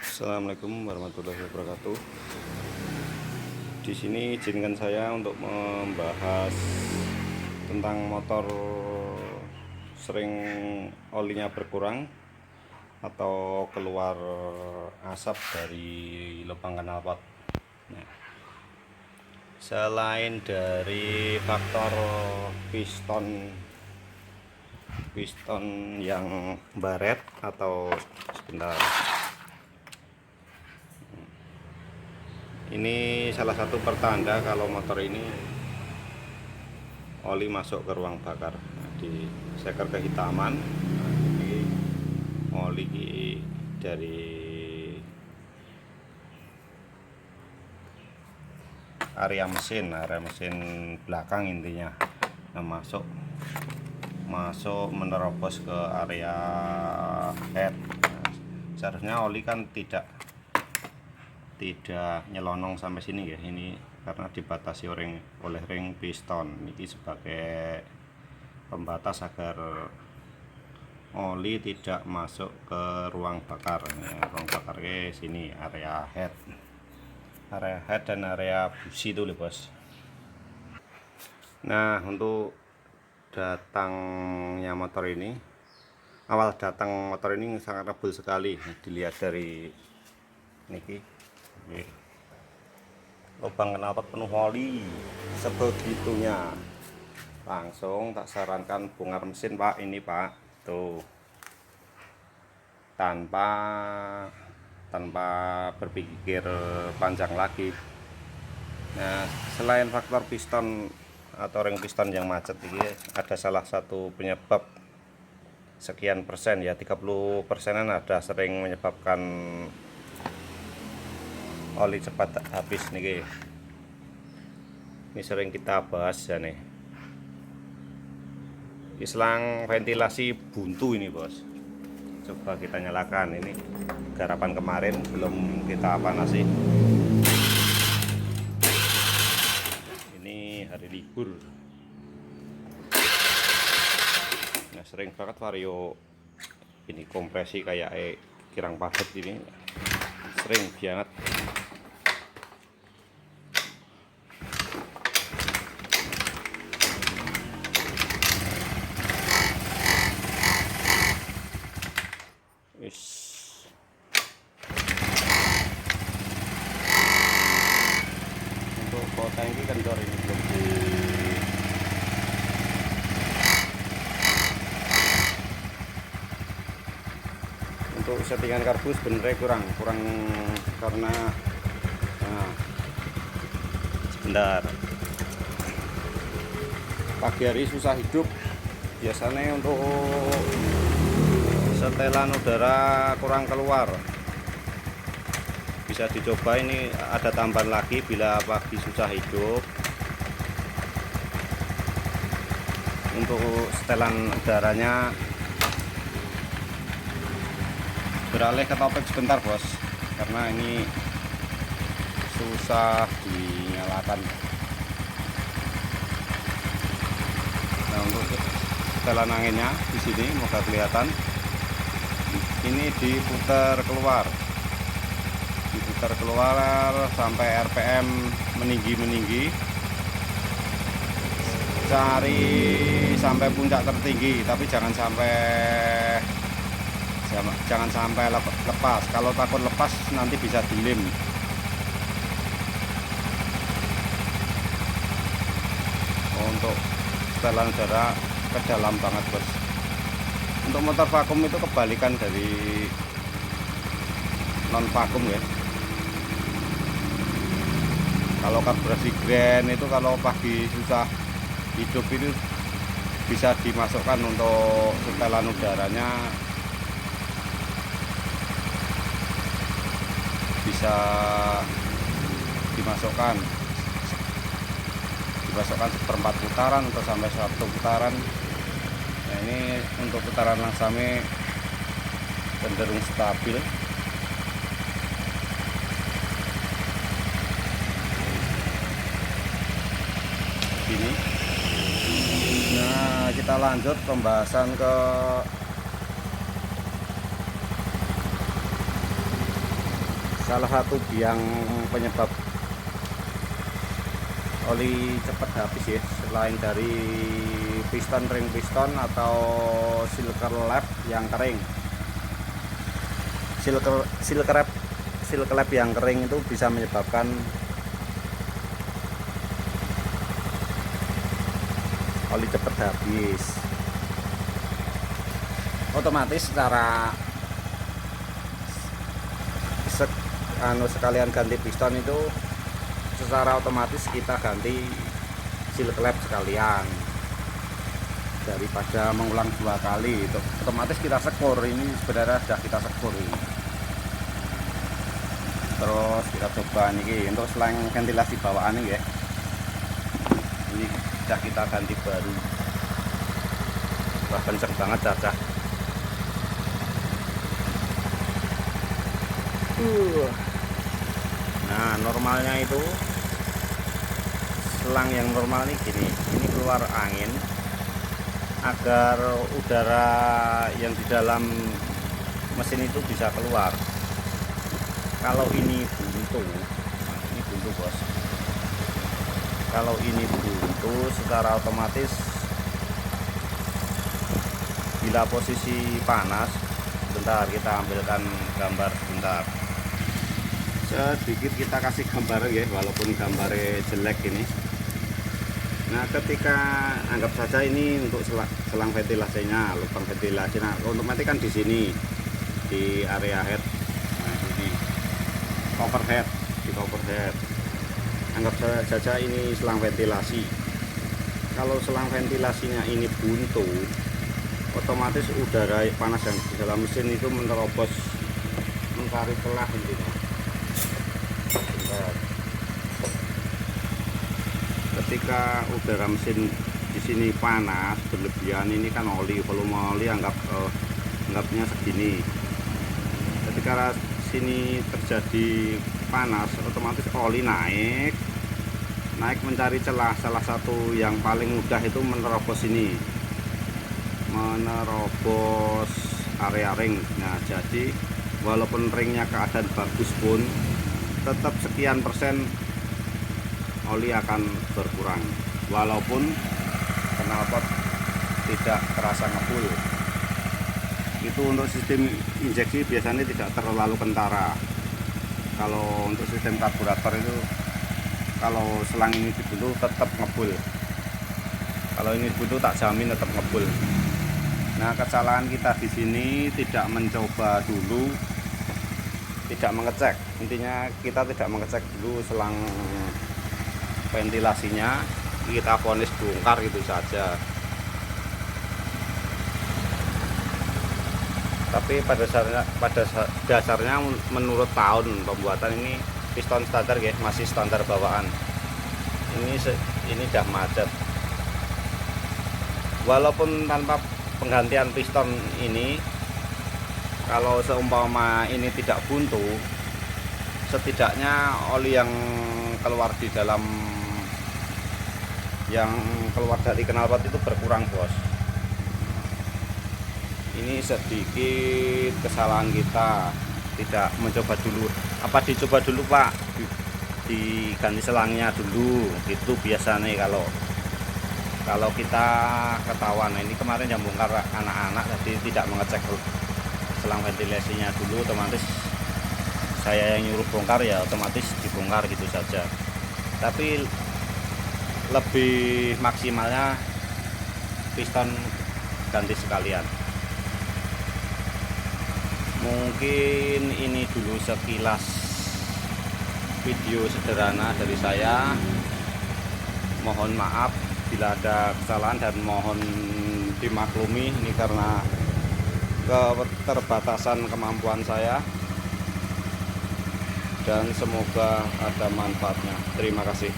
Assalamualaikum warahmatullahi wabarakatuh. Di sini izinkan saya untuk membahas tentang motor sering olinya berkurang atau keluar asap dari lubang knalpot. Nah, selain dari faktor piston yang baret atau sebentar. Ini salah satu pertanda kalau motor ini oli masuk ke ruang bakar. Nah, di seker kehitaman. Nah, ini oli dari area mesin belakang intinya. Nah, masuk menerobos ke area head. Nah, seharusnya oli kan tidak nyelonong sampai sini ya, ini karena dibatasi oleh ring piston. Ini sebagai pembatas agar oli tidak masuk ke ruang bakar ya. Ruang bakar ke sini, area head dan area busi itu loh bos. Nah, untuk datangnya motor ini, awal datang motor ini sangat rebel sekali. Dilihat dari niki, lubang knalpot penuh oli sebegitunya. Langsung tak sarankan bongkar mesin pak, ini pak, tuh tanpa berpikir panjang lagi. Nah, selain faktor piston atau ring piston yang macet ini, ada salah satu penyebab sekian persen ya, 30%-an ada sering menyebabkan oli cepat habis nih. Ini sering kita bahas ya nih, selang ventilasi buntu ini bos. Coba kita nyalakan, ini garapan kemarin belum kita panasi. Ini hari libur. Nah, sering banget vario ini kompresi kayak kirang padat ini, sering banget. Untuk kota ini kendor, ini belum untuk settingan karbus sebenarnya kurang karena nah, sebentar, pagi hari susah hidup biasanya. Untuk setelan udara kurang keluar, bisa dicoba. Ini ada tambahan lagi bila pagi susah hidup. Untuk setelan udaranya beralih ke topik sebentar bos, karena ini susah dinyalakan. Nah, untuk setelan anginnya di sini moga kelihatan. Ini diputar keluar sampai RPM meninggi, cari sampai puncak tertinggi, tapi jangan sampai lepas. Kalau takut lepas nanti bisa dilem. Untuk setelan udara ke dalam banget bos. Untuk motor vakum itu kebalikan dari non vakum ya. Kalau karburasi grand itu kalau pagi susah hidup itu bisa dimasukkan untuk setelan udaranya, bisa dimasukkan seperempat putaran atau sampai 1 putaran. Nah, ini untuk putaran langsame cenderung stabil. sini. Nah, kita lanjut pembahasan ke salah satu biang penyebab oli cepat habis ya, selain dari piston, ring piston atau silker lap yang kering. Silker lap yang kering itu bisa menyebabkan oli cepat habis. Otomatis secara sekalian ganti piston itu secara otomatis kita ganti silk lap sekalian, daripada mengulang 2 kali. Itu otomatis kita sekur. Ini sebenarnya sudah kita sekur ini. Terus kita coba nih untuk selang ventilasi bawaan ini ya, ini sudah kita ganti baru. Wah, kenceng banget caca. Nah, normalnya itu selang yang normal nih gini, ini keluar angin agar udara yang di dalam mesin itu bisa keluar. Kalau ini buntu, nah ini buntu bos. Kalau ini buntu, secara otomatis bila posisi panas, bentar kita ambilkan gambar sebentar. Sedikit kita kasih gambar ya, walaupun gambarnya jelek ini. Nah, ketika anggap saja ini untuk selang ventilasinya, lubang ventilasi. Nah, otomatis kan di sini di area head. Nah, ini coverhead, di coverhead. Anggap saja ini selang ventilasi. Kalau selang ventilasinya ini buntu, otomatis udara panas yang di dalam mesin itu menerobos, mencari celah intinya. Ketika udara mesin di sini panas berlebihan, ini kan oli, volume oli anggapnya segini. Ketika sini terjadi panas, otomatis oli naik mencari celah. Salah satu yang paling mudah itu menerobos ini, menerobos area ring. Nah, jadi walaupun ringnya keadaan bagus pun, tetap sekian persen oli akan berkurang, walaupun knalpot tidak terasa ngebul. Itu untuk sistem injeksi biasanya tidak terlalu kentara. Kalau untuk sistem karburator itu, kalau selang ini dibuntu tetap ngebul. Kalau ini dibuntu tak jamin tetap ngebul. Nah, kesalahan kita di sini tidak mencoba dulu, tidak mengecek. Intinya kita tidak mengecek dulu selang ventilasinya, kita vonis bongkar gitu saja. Tapi pada dasarnya menurut tahun pembuatan ini piston standar ya, masih standar bawaan. Ini dah macet. Walaupun tanpa penggantian piston ini, kalau seumpama ini tidak buntu, setidaknya oli yang keluar dari knalpot itu berkurang bos. Ini sedikit kesalahan kita, tidak mencoba dulu. Apa dicoba dulu pak, diganti selangnya dulu gitu biasanya. Kalau kita ketahuan. Nah, ini kemarin yang bongkar anak-anak, jadi tidak mengecek selang ventilasinya dulu, otomatis saya yang nyuruh bongkar ya, otomatis dibongkar gitu saja. Tapi lebih maksimalnya piston ganti sekalian. Mungkin ini dulu sekilas video sederhana dari saya. Mohon maaf bila ada kesalahan dan mohon dimaklumi, ini karena keterbatasan kemampuan saya, dan semoga ada manfaatnya. Terima kasih.